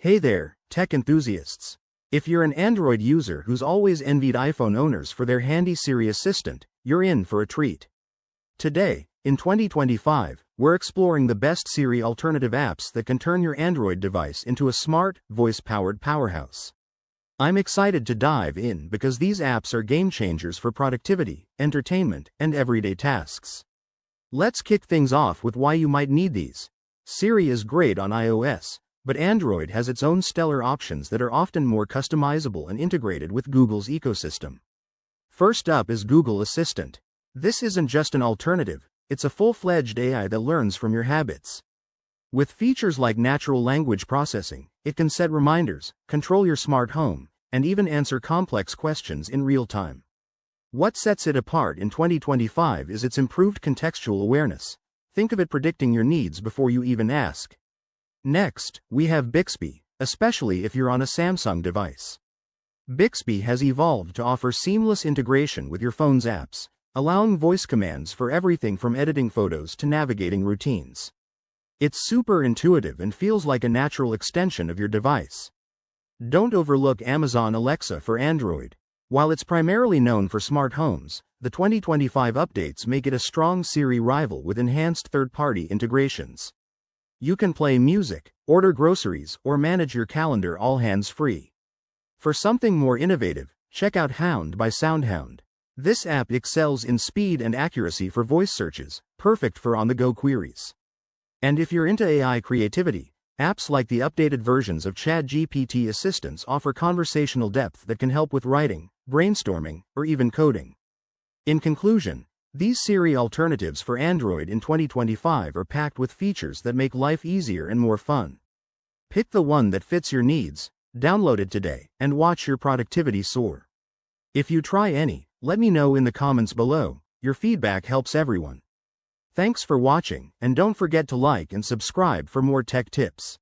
Hey there, tech enthusiasts. If you're an Android user who's always envied iPhone owners for their handy Siri assistant, you're in for a treat. Today, in 2025, we're exploring the best Siri alternative apps that can turn your Android device into a smart, voice-powered powerhouse. I'm excited to dive in because these apps are game changers for productivity, entertainment, and everyday tasks. Let's kick things off with why you might need these. Siri is great on iOS, but Android has its own stellar options that are often more customizable and integrated with Google's ecosystem. First up is Google Assistant. This isn't just an alternative, it's a full-fledged AI that learns from your habits. With features like natural language processing, it can set reminders, control your smart home, and even answer complex questions in real time. What sets it apart in 2025 is its improved contextual awareness. Think of it predicting your needs before you even ask. Next, we have Bixby, especially if you're on a Samsung device. Bixby has evolved to offer seamless integration with your phone's apps, allowing voice commands for everything from editing photos to navigating routines. It's super intuitive and feels like a natural extension of your device. Don't overlook Amazon Alexa for Android. While it's primarily known for smart homes, the 2025 updates make it a strong Siri rival with enhanced third-party integrations. You can play music, order groceries, or manage your calendar all hands-free. For something more innovative, check out Hound by SoundHound. This app excels in speed and accuracy for voice searches, perfect for on-the-go queries. And if you're into AI creativity, apps like the updated versions of ChatGPT assistants offer conversational depth that can help with writing, brainstorming, or even coding. In conclusion, these Siri alternatives for Android in 2025 are packed with features that make life easier and more fun. Pick the one that fits your needs, download it today, and watch your productivity soar. If you try any, let me know in the comments below. Your feedback helps everyone. Thanks for watching, and don't forget to like and subscribe for more tech tips.